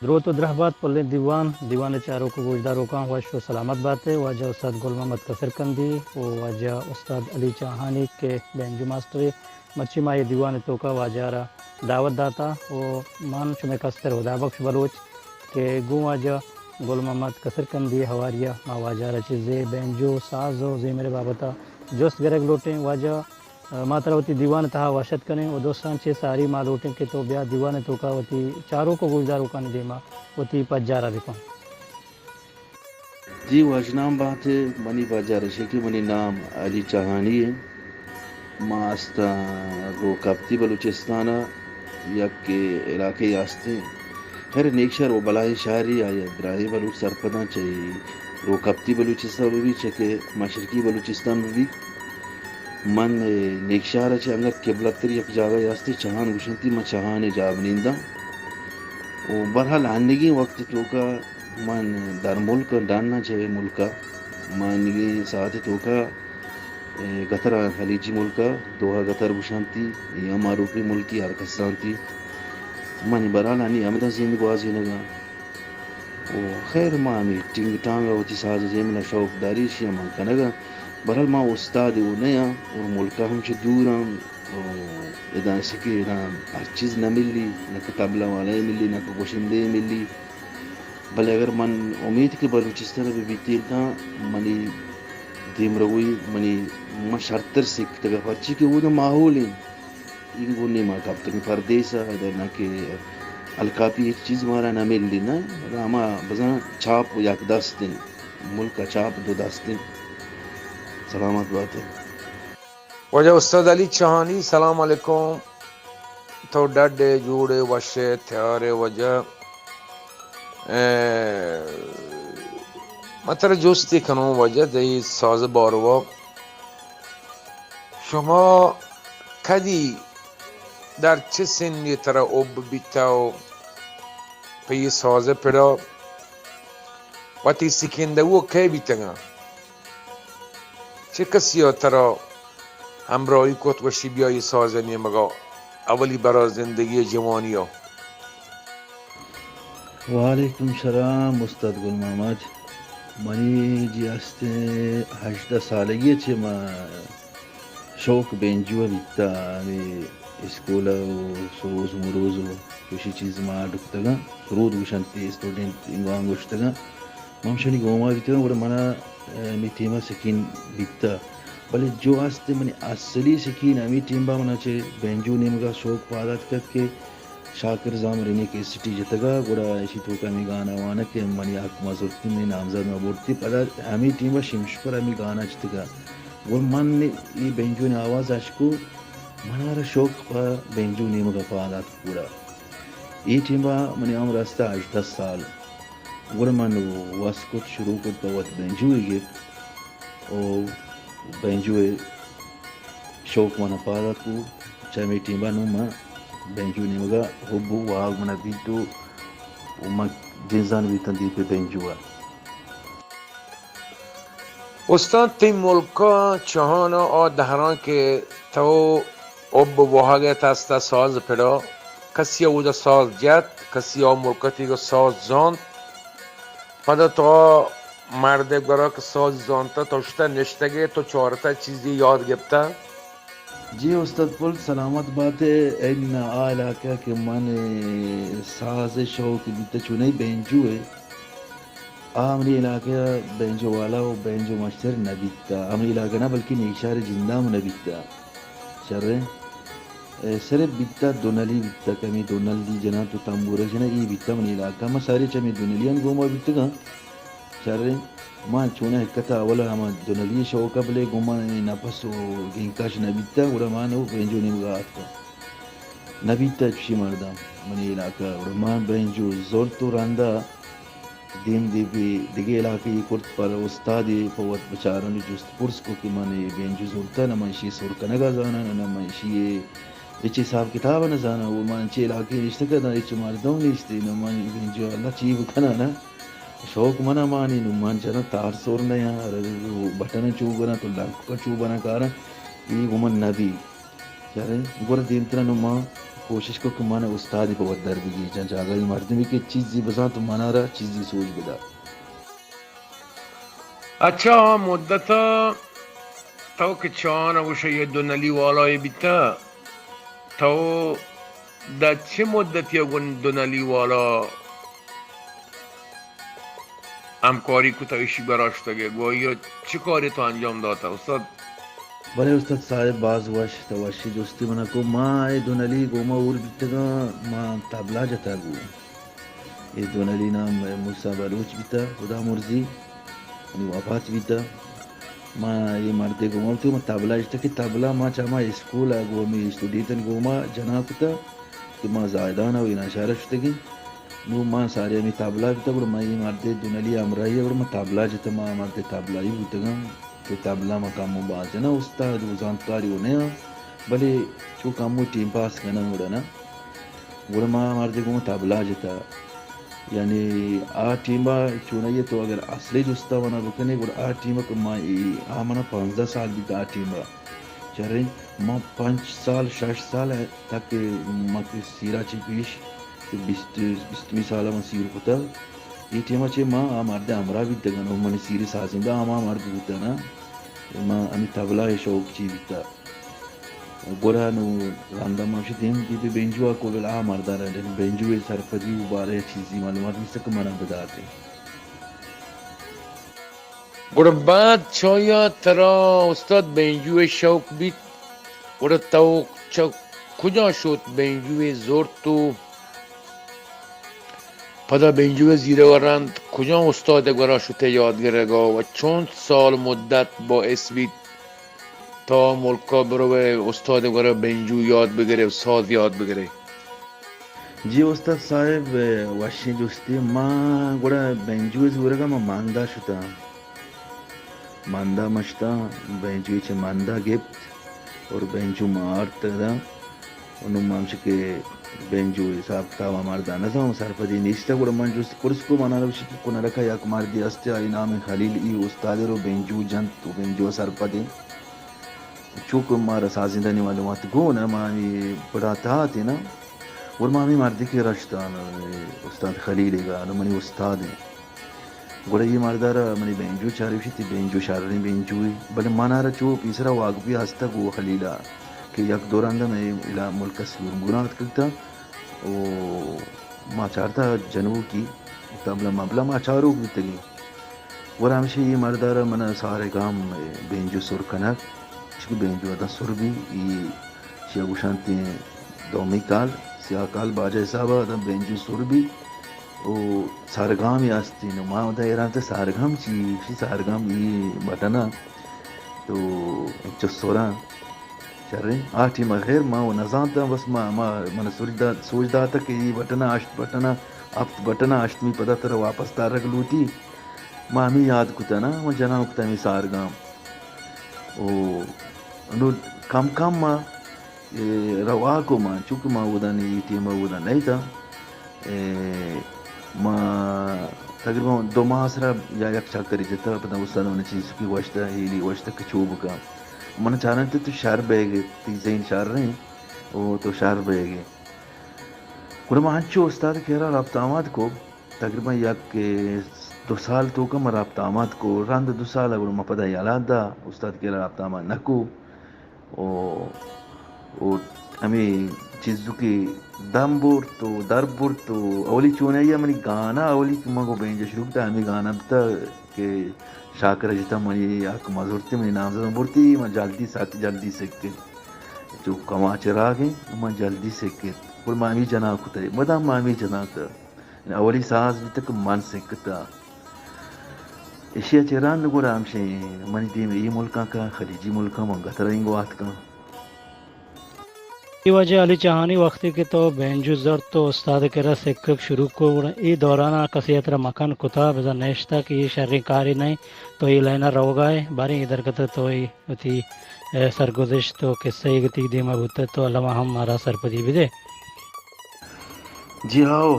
درود و درحبات پل دیوان چاروں کو گوجداروں کا وش و سلامت بات ہے. واجہ استاد گل محمد کثر کندی و واجہ استاد علی چاہانی کے بینجو ماسٹر مچھی مائی دیوان تو کا واجہ را دعوت داتا و مان شمع کستر خدا بخش بلوچ کہ گو واجہ گل محمد کثر کندی ہواریہ ما واجہ را چیزے بینجو ساز و زی میرے بابتا جوست گرگ لوٹیں واجہ ماترا ہوتی دیوان تہا واشت کریں و دوستان چھ ساری ماں لوٹیں کہ تو بیا دیوان تو کا ہوتی چاروں کو گلزاروں کا ندیما ہوتی پجارا دکھاؤں. جی واجنام بات ہے منی باجار شکی منی نام علی چاہانی ہے. ماستا رو کپتی بلوچستانہ یک کے علاقے یاستے ہر نیکشر و بلائی شہری آیا براہی بلوچ سرپداں چاہیے رو کپتی بلوچستان بھی چکے مشرقی بلوچستان بھی من نیکشار چھ انگر قبلتر یک جاگہ یاستے چہان گشنتی من چہان جاب نیندہ و برحال آنگی وقت تو کا من در ملک ڈاننا چاہے ملکا مانگی ساتھ تو کا گتر خلیجی ملکا دوہا گتر گشانتی یا معروفی ملکی ہرکستانتی من برحال آنی امیدہ زندگی بازی نگا و خیر ما ہمی ٹنگ ٹانگا ہوتی ساز زیمنا شوق داری شیا من کنگا برحال ما استاد و نیا اور ملکا ہم چھ دورا ادا سکی ہر چیز نہ ملی نہ تبلا والے ملی نہ گوشندے ملی بلے اگر من امید کہ بلوچستان بھی بیتی تھا منی دیم روی منی ما شرطر سکھ تگا پرچی کہ وہ دا ماحول ہیں ان گونی ما کب تک پردیسا ادھر نہ کہ الکاپی ایک چیز مارا نہ مل لی نا راما بزن چھاپ یک دست دن ملک کا چھاپ دو دست دن. سلامت بات ہے. وجہ استاد علی چاہانی سلام علیکم تو ڈڈے جوڑے وشے تھیارے وجہ مطلب جوستی کنوں وجہ دی ساز بارو شما کدی در چه سنی ترا اوب بیتاو پی ساز پیدا و تی سکنده و که بیتنگا چه کسی ها ترا همراهی کت و شیبیای ساز نیمگا اولی برا زندگی جوانی ها. وعلیکم السلام استاد گل محمد منی جی ہستے 18 سالگی چھ ما شوق بینجو بیتا ہمیں اسکول سروز مروز کسی چیز ما ڈکتگا سرود گوشنتی اسٹوڈنٹ انگوان گوشتگا ممشنی گوما بیتا اور منا ہمیں تیمہ سکین بیتا بلے جو ہستے منی اصلی سکین ہمیں تیم با منا چھے بینجو نیمگا شوق پادات کر کے شاکر زام رہنے کے سٹی جتگا گوڑا ایسی تو کا ہمیں گانا وانا کہ منی حق مازورتی میں نامزاد میں بورتی پدا ہمیں ٹیم با شمش پر ہمیں گانا جتگا گوڑ من نے یہ بینجو نے آواز آشکو منارا شوق پا بینجو نیمگا پادات پورا یہ ٹیم با منی عمر راستا 18 سال گوڑ من واسکت شروع کت باوت بینجو ہی گیت او بینجو شوق منا پادات کو چاہے میں ٹیم با نوما بینجو نیمگا حبو واغ منا بیتو وما جنزان بیتن دی پہ بینجوا. استاد تی ملکا چهانا آ دهران که تو اب وحاگه تستا ساز پیدا کسی او دا ساز جد کسی ها ملکتی که ساز زاند پدا تا مرده گرا که ساز زانتا تاشتا نشتگه تو چهارتا چیزی یاد گبتا. جی استاد پل سلامت بات ہے این علاقہ کہ من ساز شوق بیتا چونئی بینجو ہے آمری علاقہ بینجو والا و بینجو مشتر نبیتا آمری علاقہ نا بلکہ نیکشار جندام نبیتا شر سر بیتا دونلی بیتا کمی دونل دی جنا تو تنبورا جنا ای بیتا من علاقہ ما سارے چمی دونلیان گوما بیتا گا شر ما چونه حکتا اولا ہما دونلی شوقا بلے گوما نفس و گینکاش نبیتا گوڑا ما نو بینجو نیمگا آت کا نبیتا چشی مردم منی علاقہ گوڑا ما بینجو زور تو راندا دیم دی بھی دیگه علاقه کرد پر استادی فوت بچارن جست پرس کو کہ من بینجو زورتا نہ منشی سور کنگا زانا نہ منشی اچ حساب کتاب نہ زانا وہ من چ علاقه نشتے کا اچ مردوں نشتے نہ من بینجو اللہ چیب کنا نا شوق منا مانی نو من چنا تار سور نہ یار بٹن چوبنا تو لک کا چوبنا کارا یہ گمن نبی چارے گور دینتنا نو ما کوشش کو کہ مانا استادی پہ در بگی جان جاگا مردمی کہ چیزی بزان تو مانا رہا چیزی سوچ بدا. اچھا مدتا تو که چان اوشه یه دونلی والای بیتا تو در چه مدتی اون دونلی والا همکاری کوتاهیشی براشتگه گویا چه کاری تو انجام داتا استاد؟ بھلے استاد صاحب باز وش توشی دوستی منا کو ماں اے دونلی گوما اور بیتگا ماں تابلا جتا گو اے دونلی نام موسیٰ بلوچ بیتا خدا مرزی وفات بیتا ماں یہ مردے گوما تو ماں تابلا جتا کہ تابلا ماں چاہ ماں اسکول آگو میں اسٹوڈیتن گوما جنا کتا کہ ماں زائدان ہوئی ناشارہ شتگی نو ماں سارے ہمیں تابلا بیتا گوڑا ماں یہ مردے دونلی امرائی ہے گوڑا ماں تابلا جتا ماں مردے تابلا ہی بیتگا کہ تابلا مقامو باز ہے نا استاد وزانتاری ہونے ہاں بلے چو کامو ٹیم پاس کرنا گوڑا نا گوڑا ماں مردے گوما تابلا جتا یعنی آ ٹیمہ چونائیے تو اگر اصلی جستا ونا بکنے گوڑا آ ٹیمہ کو ماں آمنا 15 سال بیتا آ ٹیمہ چل رہی ماں 5 سال 6 سال ہے تاکہ ماں کی سیرہ چی پیش 20 سالہ ماں سیر کتا یہ ٹیمہ چے ماں مردے امرا بیتا گا نو منی سیری سازندہ آمہ مرد بیتا نا ماں امی تبلا شوق چی بیتا گوڑا نو راندہ ماشی دیم کی بینجوا کو بلا مردہ رہا بینجوے سرپدی و بارے چیزی معلومات میں سک منا بداتے گوڑا بعد چایا ترا استاد بینجوی شوق بیت گوڑا تو کجا شد بینجوی زور تو پدا بینجوی زیره ورند کجا استاد گرا شده یادگره گا و چون سال مدت با اسبیت تا ملکا برو استاد گرا بینجو یاد بگیره و ساز یاد بگیره جی استاد صاحب واشی جستی ماں گوڑا بینجوی زورگا ماں ماندہ شتا ماندہ مشتا بینجوی چے ماندہ گپت اور بینجو مارت دا انہوں مامش کے بینجو حساب تاوا ماردا نظام سرپدی نیستا گوڑا من جس کرس کو مانا روشی کی کنا رکھا یک ماردی استے آئی نام خلیل ای استاد رو بینجو جنت و بینجو سرپدی چوک مارا سازندنی معلومات گو نا مامی پڑھاتا آتی نا اور مامی مردی کے رشتہ استاد خلیل گا نو منی استاد ہیں گوڑا یہ مردارا منی بینجو چاریوشی تی بینجو شارنی بینجوی بلے مانارا چو پیسرا واقفی ہستا گو خلیلہ کہ یک دوران دا میں الہ ملک سلور گناہت کرتا و ما چارتا جنوب کی تبلا مبلا ما چارو بیتگی ور ہمشی یہ مردارا منا سارے گام بینجو سر کنک چکی بینجو دا سر بھی یہ شیعہ گوشانتی دومی کال سیاہ کال باجہ حسابہ دا بینجو سر بھی او سارگام یاستی نو ما دا ایران تا سارگام چی سارگام یہ بٹنا تو چو سوران چل رہی آٹھی ما خیر ما وہ نظام تا بس ما من سوچ دا تا کہ یہ بٹنا اشت بٹنا افت بٹنا اشت می پدا تر واپس تار رگ لوٹی ما ہمیں یاد کتا نا ما جنا کتا ہمیں سارگام او انو کم ما روا کو ما چونکہ ما ودا نہیں ٹیمہ ودا نہیں تا ما تقریبا 2 ماہ سرا یا یک چکری جتا پتا استاد نے چیز کی واشتا ہیلی واشتا کچوب کا من چانتے تو شہر بہ گئے تیزین شہر رہے وہ تو شہر بہ گئے گوڑا ما ہنچو استاد کہہ رہا رابطامات کو تقریبا یک 2 سال تو کم رابطامات کو راند 2 سال گوڑا ما پدا یالات دا استاد کہہ رہا رابطامات نکو اور ہمیں چیزوں کی دم بور تو در بور تو اولی چونے یا منی گانا اولی مگو بینجا شروع تا ہمیں گانا بتا کہ شاکر جتا منی آک مزورتی منی نامزدہ بورتی میں جلدی ساکت جلدی سکتے جو کما چرا گئے میں جلدی سکتے اور مامی جنا کتا مدام مامی جنا تا اولی ساز بھی تک من سکتا اشیاء چران گوڑا ہمشے منی دیم ای ملکا کا خلیجی ملکا منگا ترائنگو آت کا یہ وجہ علی چہانی وقتی کے تو بینجو زر تو استاد کرا سکک شروع کو ای دورانا کسی طرح مکان کتا بزا نیشتا کہ یہ شرری کاری نہیں تو یہ لینا رو گئے باری ادھر کتا تو یہ سرگزش تو قصہ یہ گتی دیما بھوتا تو علامہ ہم مارا سرپدی بھی دے جی ہاؤ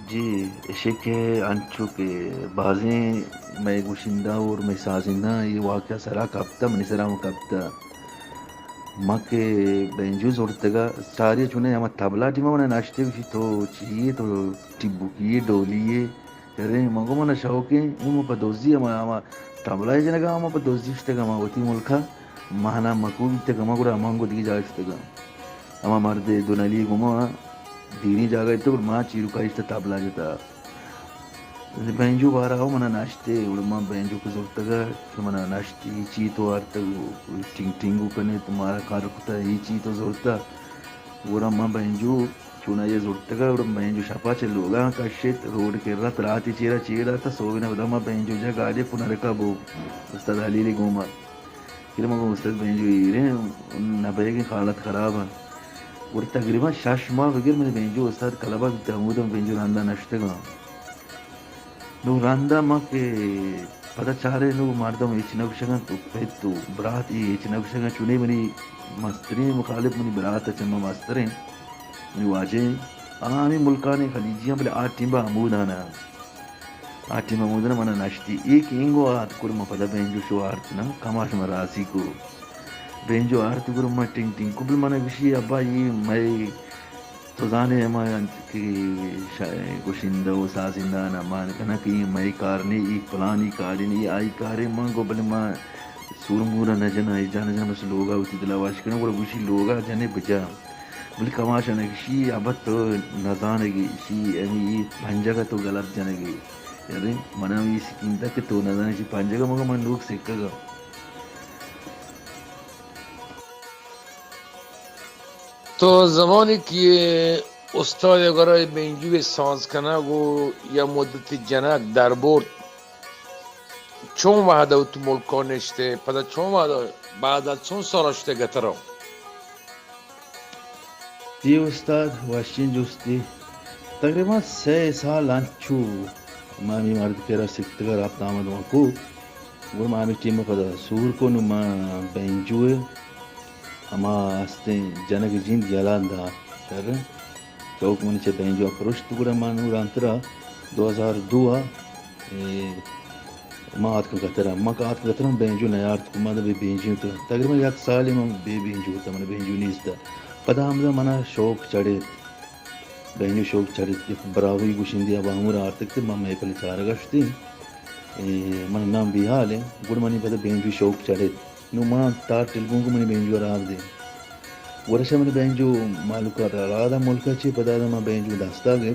جی اسے کہ انچو کے بازیں میں گوشندہ اور میں سازندہ یہ واقعہ سرا کبتا منی سرا کبتا ما کے بینجو زورتگا ساری چونے ہم تبلا ٹیما منا ناشتے بھی تو چیئے تو ٹیبو کیے ڈولیے کرے مگو منا شوقیں ہم بدوزی ہم تبلا جنگا ہم بدوزی اشتگا ما وتی ملکا مانا مکو اشتگا ما گورا مانگو دی جا اشتگا ہم مرد دونالی گما دینی جاگا تو ما چیرو کا اشتا تبلا جتا بینجو بارا ہو منا ناشتے ما بینجو کو زورتگا منا ناشتی چی تو آرتا ٹنگ ٹنگو کنے تمہارا کار کتا ہی چی تو زورتا گورا ما بینجو چونا یہ زورتگا گورا بینجو شپا چلوگا کشت روڈ کے رات راتی چیرا تا سوگنا بدا ما بینجو جا گاڑی پنا رکا بو استاد حلیلی گوما پھر ما استاد بینجو ایرے نبے کی حالت خراب ہے اور تقریبا 6 ماہ بغیر میں بینجو استاد کلبا بیتا ہوں تو بینجو راندہ نشتگا نو راندا ما کے پتا چارے نو مردم ایچ نوشگا تو پیتو برات ایچ نوشگا چونے منی مستری مخالف منی برات چنما مستریں نو آجے آمی ملکانے خلیجیاں بلے ٹیمبا عمودانا ٹیمبا عمودانا منا ناشتی ایک انگو آت کرما پتا بینجو شو آرتنا کماش مراسی کو بینجو آرت کرما ٹنگ ٹنگ کو بل منا گشی ابا یہ میں تو زانے ہما کہ گوشندہ و سازندہ نا مان کنا کہ مائی کارنے ایک پلانی کارنے آئی کارے مانگو بلے ماں سور مورا نجنا جانا جانا بس لوگا ہوتی دلاواش کرنا بڑا گوشی لوگا جانے بچا بلے کماشا نا شی ابت تو نزانے گی شی امی پنجگا تو غلط جانے گی یعنی منا یہ سکینتا کہ تو نزانے شی پنجگا مگا من لوگ سکا گا تو زمانی که استاد اگر بینجو ساز کنه و یا مدت جنک در برد چون وحده تو ملکا نشته پدا چون وحده بعد از چون سالشته گتره جی استاد واشین جوستی تقریبا 6 سال انچو مامی مرد کرا سکتگا رابط آمد وکو ور مامی ٹیم پدا سور کو نو ما بینجوے اما استیں جنگ جند یلان دا شر چوک منی چه بینجو پرشت گڑا ما نور انترا 2002 ما آت کا گترا ما کا آت کا گترا بینجو نیارت کو ما دا بے بینجو تا تقریبا 1 سالی ما بے بینجو تا من بینجو نیستا پدا ہم دا منا شوق چڑے بینجو شوق چڑے براوی گوشندی اب ہمور آرتک تے ما میں پلی چارگا شتی من نام بیحال ہے گڑ منی پدا بینجو شوق چڑے نو ما تار ٹلگوں کو منی بینجو راب دے ورشا منی بینجو مالکا رادا ملکا چی پدا دا ما بینجو داستا گئے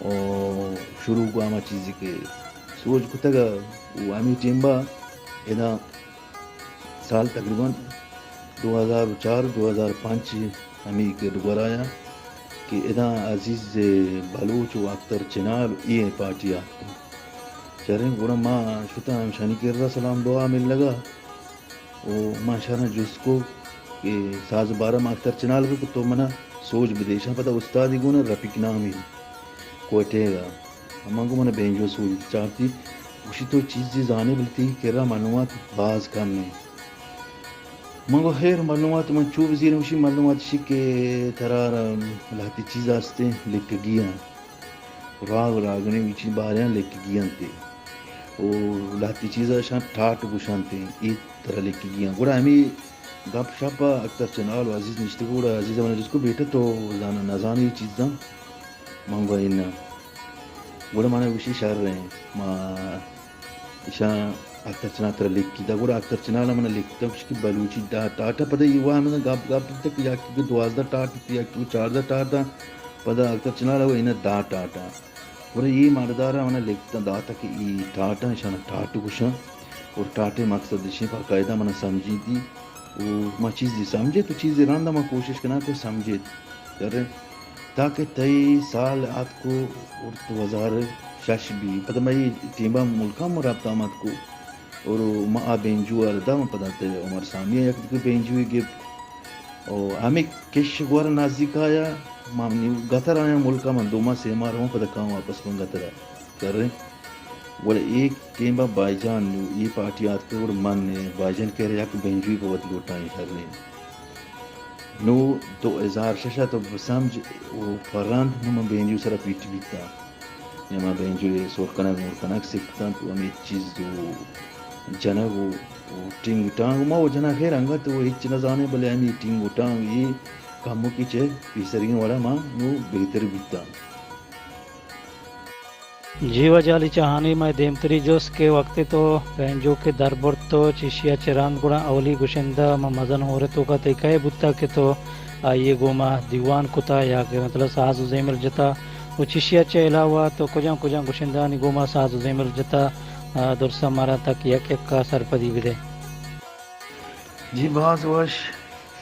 اور شروع کو آما چیزی کے سوچ کو تگا آمی ٹیمبا ادا سال تقریباً 2004-2005 ہمیں کے دوبارہ آیا کہ ادا عزیز بلوچ و اختر چنال یہ پارٹی آتا چریں گوڑا ما شتا ہم شانی کردہ سلام دعا مل لگا و ما شانا جس کو کہ ساز بارہ ما اختر چنال کو تو منا سوچ بدیشا پتا استادی گونا رپک نامی کوٹے گا ہمان کو منا بینجو سوچ چاہتی اسی تو چیزی زانے بلتی کرا معلومات باز کم میں منگو خیر معلومات من چوب زیر وشی معلومات شی کہ ترار لاتی چیز آستے لکھ گیا راگ راگنے وچی باریاں لکھ گیا تے اور لاتی چیز آشان ٹاٹ گوشان تے ایت طرح لکھ گیا گوڑا ہمیں گپ شاپا اکتر چنال و عزیز نشتے گوڑا عزیز ہمیں جس کو بیٹا تو زانا نزانی چیز دا منگو اینا گوڑا مانا وشی شہر رہے ہیں ما ایشان اکتر چنال تر لکھ دا گوڑا اکتر چنال ہمیں لکھتا وشی کی بلوچی ٹاٹا پدا یہ وہ ہمیں گپ گپ تک یا کی 12 ٹاٹ یا کی 14 ٹاٹ دا پدا اکتر چنال وہ اینا دا ٹاٹا گوڑا یہ مردارا ہمیں لکھتا دا تا کہ یہ ٹاٹا ایشان ٹاٹ گوشا اور ٹاٹے مقصد دیشیں باقاعدہ منا سمجھی دی اور ما چیز دی سمجھے تو چیز دی راندہ ما کوشش کرنا کو سمجھے کر رہے تاکہ تئی سال آت کو اور 2006 بھی پتہ میں ٹیمبا ملکہ مرابطہ آمد کو اور ما بینجو آلدہ میں پتہ تے عمر سامیہ یک دیکھ بینجوی گفت اور ہمیں کش گوارا نازدیک آیا ما گتر آیا ملکہ من 2 ماہ 3 ماہ رہوں پتہ کام واپس من گتر کر رہے بولے ایک ٹیمبا بائی جان یہ پارٹی آت کے اور من نے بائی جان کہہ رہے یک بینجوی بہت لوٹائیں کر رہے نو 2006 تو سمجھ وہ فراند نو من بینجو سر پیٹ بیتا یا ما بینجو سور کنک مور کنک سکتا تو ہمیں چیز دو جنگ و ٹینگ ٹانگ ما وہ جنا خیر انگت وہ ہچ نہ جانے بلے ہمیں ٹینگ ٹانگ یہ کاموں کی چے پیسرین والا ماں نو بہتر بیتا. جیوا جالی چاہانی میں دیمتری جوس کے وقت تو پینجو کے دربر تو چشیا چراند گڑا اولی گشندہ ما مزن ہو رہے تو کا تیکائے بتا کہ تو آئیے گوما دیوان کتا یا کہ مطلب ساز و زیمر جتا وہ چشیا چے علاوہ تو کجاں گشندہ نی گوما ساز و زیمر جتا درسا مارا تک یک کا سرپدی بھی دے. جی باز وش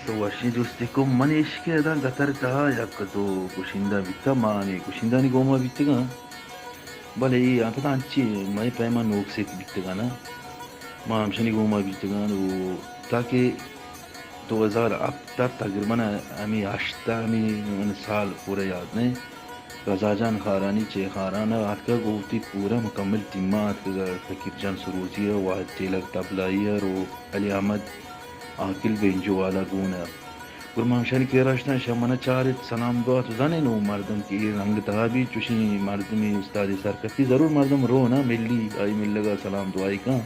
تو وشی دوستی کو منیش کے ادا گتر کہا یک تو کشندہ بیتا مانے کشندہ نی گوما بیتا گا بلے یہ آتا انچی میں پیما نوک سے بیتا گا نا ماں ہمشنی گوما بیتا گا وہ تاکہ 2000 اب تک تقریباً ہمیں آشتا ہمیں سال پورا یاد نہیں رضا جان خارانی چے خارانا آت کا گوتی پورا مکمل ٹیمہ آت کا فقیر جان سروزی ہے واحد ٹیلر تبلائی ہے رو علی احمد عاقل بینجو والا گونا گرما ہمشانی کے راشنا شمانا چارت سلام دعا تو زانے نو مردم کی رنگ تحابی چوشی مردمی استاد سرکتی ضرور مردم رو نا ملی آئی مل لگا سلام دعائی کا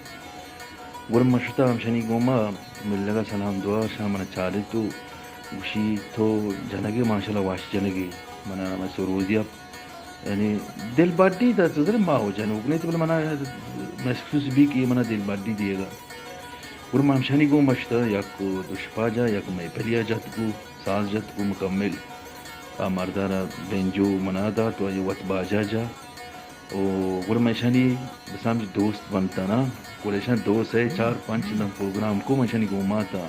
گرما شتا ہمشانی گوما مل لگا سلام دعا شمانا چارت تو وشی تو جنگی ماشاءاللہ واش جنگی منا میں سروزیا یعنی دل باڈی تھا تو ذرا ماں ہو جانے نہیں تو بولے منا محسوس بھی کہ منا دل باڈی دیے گا گرما ہمشانی گو مشتا یک کو دشپا جا یک میں پلیا جت کو ساز جت کو مکمل مردارا بینجو منا دا تو یہ وط باجا جا او گرما ہمشانی بسام دوست بنتا نا کولیشن دوست ہے 4-5 دن پروگرام کو ہمشانی گو ماتا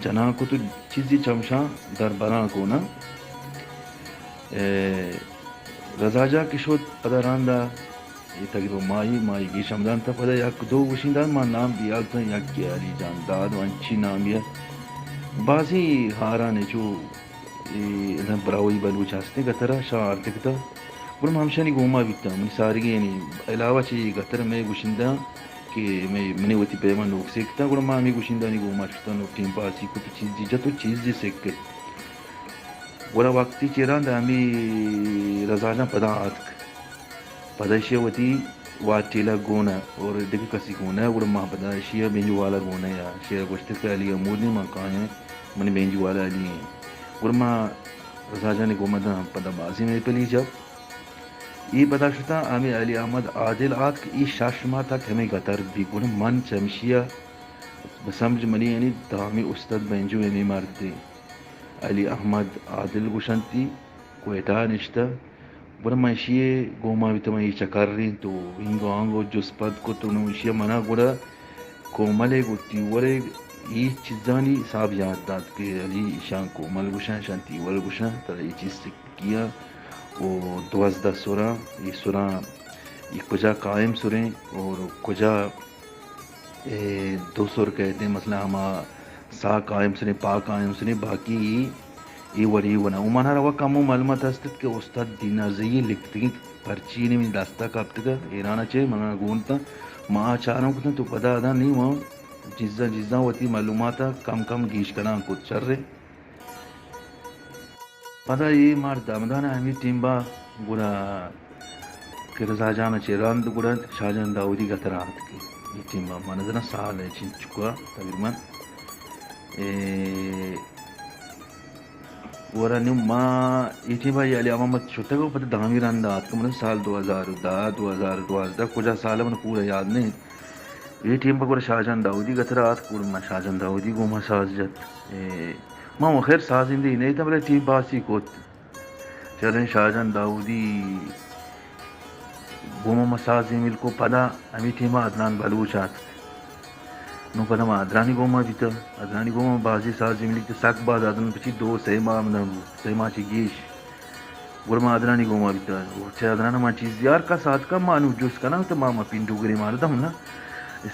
جنا کو تو چیزی چمشا در بران کو نا رضا جا کشود پدا راندا یہ تقریبا مائی کی شمدان تا پدا یک دو وشیندان ما نام بیال تا یک کی علی جان داد وانچی نام بیا بازی ہارانے جو ادھا براوی بلوچ ہستے گترہ شاہ آرتکتا گرم ہمشانی گوما بیتا منی سارگی یعنی علاوہ چی گتر میں گوشندہ کہ میں منی وطی پیما نوک سیکتا گرم ہمی گوشندہ نی گوما شتا نوک ٹیم پاسی کو تو چیز دی جتو چیز دی سیکت گولا وقتی چیران دا ہمی رضا جان پدا آتک پدا شیع وطی واٹیلا گونا اور دیکھ کسی گونا ہے گرم پدا شیع بینجو والا گونا یا شیع گوشتر کے علی امور نہیں مکان ہے منی بینجو والا علی ہیں گرم رضا جان گوما دا پدا بازی میں پلی جب یہ پتا شتا ہمیں علی احمد عادل آتک ای شاشما تک ہمیں گتر بھی گونا من چمشیہ بسمج منی یعنی دامی استاد بینجو ہمیں مردے علی احمد عادل گوشنتی کوئٹا نشتا برما اشیے گوما بیتا میں چکر رین تو ہنگو آنگو جس پد کو تو نوشیہ منا گوڑا کوملے گو تیورے یہ چیزانی صاحب یاد داد کہ علی شان کومل گوشن شان تیور گوشن تر یہ چیز کیا وہ 12 سورہ یہ سورہ یہ کجا قائم سوریں اور کجا 2 سور کہتے ہیں مثلا ہما سا قائم سنے پا قائم سنے باقی یہ وری ونا امانا روا کامو معلومات ہستت کہ استاد دینا زیی لکھتی پرچی نے من داستا کابتا کا ایرانا چاہے منا گونتا ماں چاروں کتا تو پدا ادا نہیں وہاں جزا وطی معلوماتا کم گیش کنان کت چر رہے پدا یہ مار دامدانا ہمیں ٹیم با گوڑا کہ رضا جانا چاہے راند گوڑا شاہجان داودی گترات کی یہ ٹیم با مانا دنا سال ہے چین چکا تقریباً ورا نیو ما یہ بھائی علی احمد چھوٹا کو پتہ دامی راندا آت کا سال 2012 کجا سال من پورا یاد نہیں یہ ٹیم پر شاہجان داودی گتر آت کو ما شاہجان داودی کو ما ساز جت ما خیر ساز اندی نہیں تھا بلے ٹیم باسی کوت چلیں شاہجان داودی گوما مساز مل کو پدا ہمیں ٹیم عدنان بلوچ آت نو پدا ما ادرانی گوما بیتا ادرانی گوما بازی سازی ملی که سک باز ادران پچی 2 سیما سیما چی گیش گرما ادرانی گوما بیتا چه ادرانا ما چیز یار کا ساتھ کا مانو جوس کنا تو ما پینڈو گری مارتا ہوں نا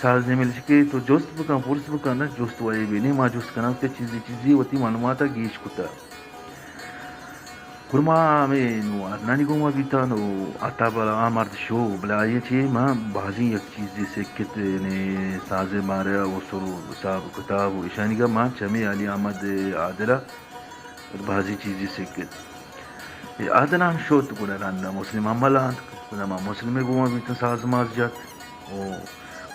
سازی ملی چکے تو جوست بکن پورس بکن نا جوست وائی بینی ما جوست کنا تو چیزی وطی معلوماتا گیش کتا گرما ہمیں نو ادرانی گوما بیتا نو آتا بلا آمارد شو بلا آئیے چھے ما بازی یک چیز سے کتنے سازے ماریا و سرو صاحب کتاب و اشانی کا ما چمی علی احمد عادلہ بازی چیزی سے کت عادلہ ہم شوت گونا راندا مسلم عمل آنت ما مسلم گوما بیتا ساز ماز جات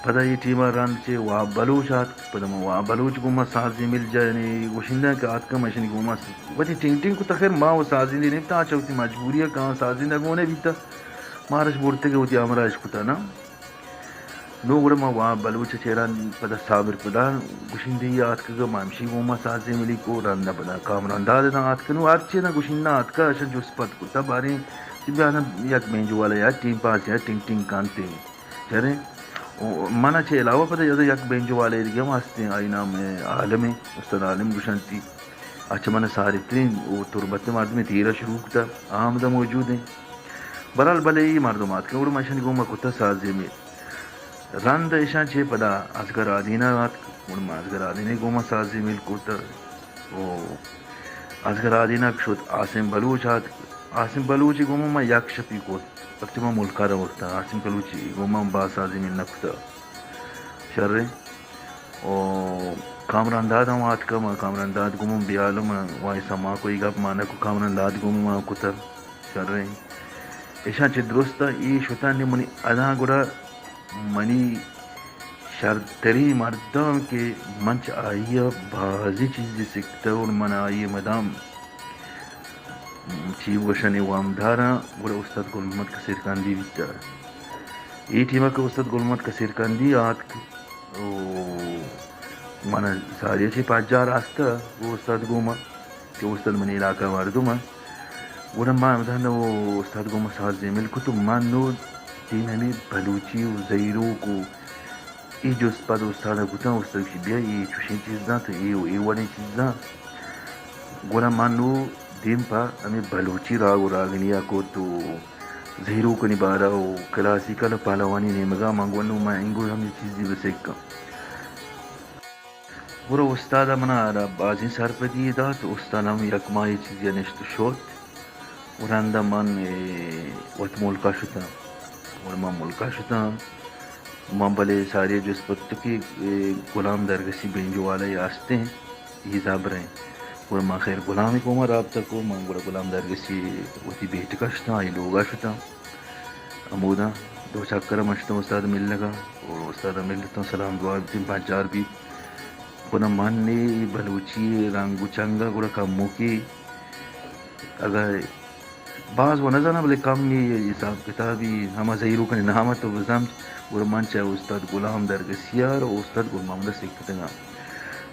پدا یہ ٹیمہ رند چے وا بلوچ آت پدا وا بلوچ گوما سازی مل جائے گوشندہ کہ آت کا مشن گوما وتی ٹنگ ٹنگ کو تخیر ما وہ سازی نہیں تا چوتی مجبوری ہے کہاں سازی نہ گونے بیتا مارش بورتے کہ ہوتی امراج کتا نا نو گڑا ما وا بلوچ چیران پدا صابر پدا گوشندی آت کا مامشی گوما سازی ملی کو رند پدا کامران داد آت کنو آت چے نا گوشندہ آت کا اشن جس پت کتا بارے بیانا یک مینجو والا یا ٹیم پاس یا ٹنگ ٹنگ کانتے چرے مانا چه علاوه پده یاد یک بینجو والے دیگه هم هستیم آینا عالم استاد عالم گوشنتی اچھا من سارترین و تربت مردم تیرا شروع کتا آمده موجود ہیں برال بله ای مردمات که اورو مشن گوما کتا سازی می رند ایشان چه پدا ازگر آدینا رات اورو ازگر آدینه گوما سازی میل کتا و ازگر آدینا شد آسم بلوچ هات آسم بلوچی گوما ما یک شپی کت وقتی ما ملکا را وقتا آسم بلوچی گوما با سازی میل نکتا شرے او کامران داد ہم آت کا ما کامران داد گوما بیالم وائی سما کوئی گپ مانا کو کامران داد گوما کتا شرے ایشان چه درستا ای شتا نی منی ادا گوڑا منی شرطری مردم که منچ آئیے بازی چیزی سکتا اور من آئیے مدام چی وشنی وامدارا گوڑا استاد گل محمد کثیر کاندی بیتا ای ٹیمہ کا استاد گل محمد کثیر کاندی آت من ساریہ چی پاجار آستا وہ استاد گوما کہ استاد منی علاقہ مردم گوڑا ما مدانا وہ استاد گوما ساز زیمل کو تو من نو تین ہمیں بلوچی و زیرو کو ای جو اسپاد استادا کتا استاد کی بیا ای چوشین چیز دا تا ای والی چیز دا گوڑا من نو دیم پا ہمیں بلوچی راگ و راگنیا کو تو زیرو کنی بارا و کلاسیکل پالوانی نیمگا مانگوانو ما انگو ہمیں چیز دی بسکا گوڑا استادا منا بازی سر پا دی دا تو استادا ہم یک ماہی چیزی نشتو شوت وراندا من وقت ملکا شتا اور من ملکا شتا من بلے سارے جو اسپتو کی غلام درگسی بینجو والے آستے ہیں یہ حساب رہے اور من خیر غلامی کو ما رابطہ کو من بڑا غلام درگسی وتی بیٹ کا شتا آئی لوگا شتا امودا دو چکر مشتا استاد مل لگا اور استاد مل لیتا سلام دعا بیتیم پانچ چار بھی کنا من نے بلوچی رنگو چنگا گوڑا کمو کی اگر بعض و نظر بلے کم نہیں حساب کتابی ہما زہیرو کنی نامت و بزم اور من چاہے استاد غلام درگسیار اور استاد گل محمد سکتنگا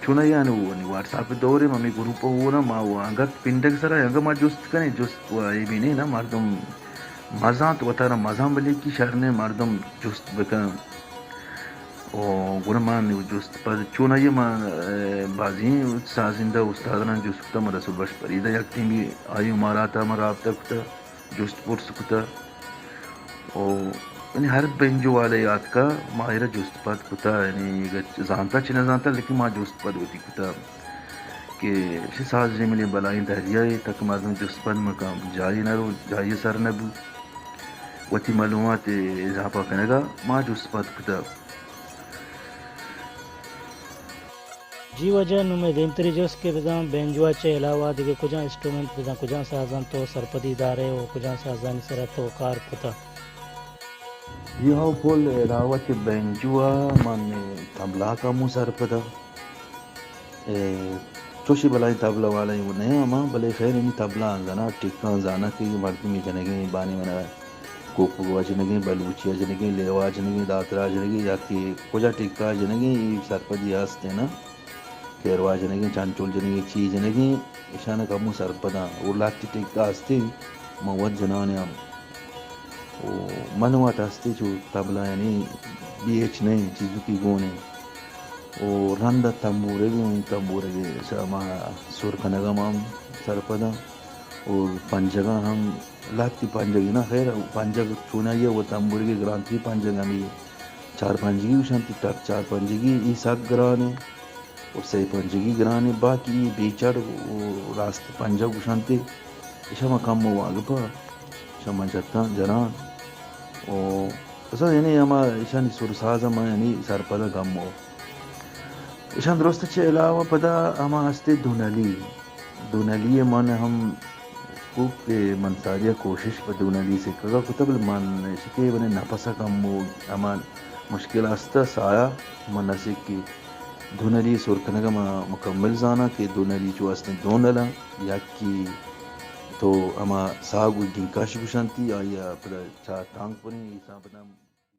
چونا یعنی وہ واٹس ایپ دورے ممی گروپ ہو نا ما وہ انگت پنڈک سرا انگا ما جست کنے جست وہ ای بھی نہیں نا مردم مزان تو بتا رہا مزان بلے کی شرنے مردم جست بکن اور گرمان جست پر چونا یہ ما بازی سازندہ استادان جست کتا رسول بش پریدہ یک تیمی آئی اماراتا ما رابطہ کتا جست پرس کتا اور یعنی ہر بینجو والے یاد کا ماہرہ جست پت کتا یعنی زانتا چنہ زانتا لیکن ما جست پت ہوتی کتا کہ شی ساز ملی بلائیں دہریائی تک مردم جست پت مقام جائی نہ رو جائی سر نبو وتی معلومات اضافہ کنگا ما جست پت کتا جی وجہ نمے دیمتری جس کے بزام بینجوا چے علاوہ دیگه کجا انسٹرومنٹ بزام کجا سازان تو سرپدی دارے و کجا سازان سرا تو کار کتا یہ ہاو پول علاوہ چے بینجوا من تبلا کا مو سرپدا چوشی بلائی تبلا والا ہی وہ نہیں اما بلے خیر انہی تبلا زنا ٹکا زانا کی مردمی جنگی بانی منا کوپو جنگی بلوچیا جنگی لیوا جنگی داترا جنگی یا کہ کجا ٹکا جنگی سرپدی آستے نا کیروا جنگی چانچول جنگی چی جنگی اشانہ کا مو سرپدا اور لاتی ٹکا آستے موت جنانے ہم منوات آستے جو تبلا یعنی بی ایچ نہیں چیزوں کی گونے اور رندہ تنبورے گے شاما سور کنگم ہم سرپدا اور پنجگا ہم لاتی پنجگی نا خیر پنجگ چونا یہ وہ تنبورے گے گرانتی پنجگا میں چار پنجگی وشانتی تک چار پنجگی ای ساک گرانے اور سی پنجگی گرانے باقی بیچار راست پنجگ وشانتی شاما کم مواغ پا شاما جتا جران اور اصلا یعنی ہما ایشانی سرساز ہما یعنی سرپدا کم مو ایشان درست چه علاوه پدا ہما ہستے دونلی من ہم خوب منصاریہ کوشش بدونلی سے کگا کتب من شکے بنے نفسا کم امان مشکل آستا سایا مناسک کی دونلی سور کنگا مکمل زانا کہ دونلی جو آستے دونلا یا کی تو اما ساگو گنکاش بشانتی آیا پھر چا ٹانگ پنی ایسا بنا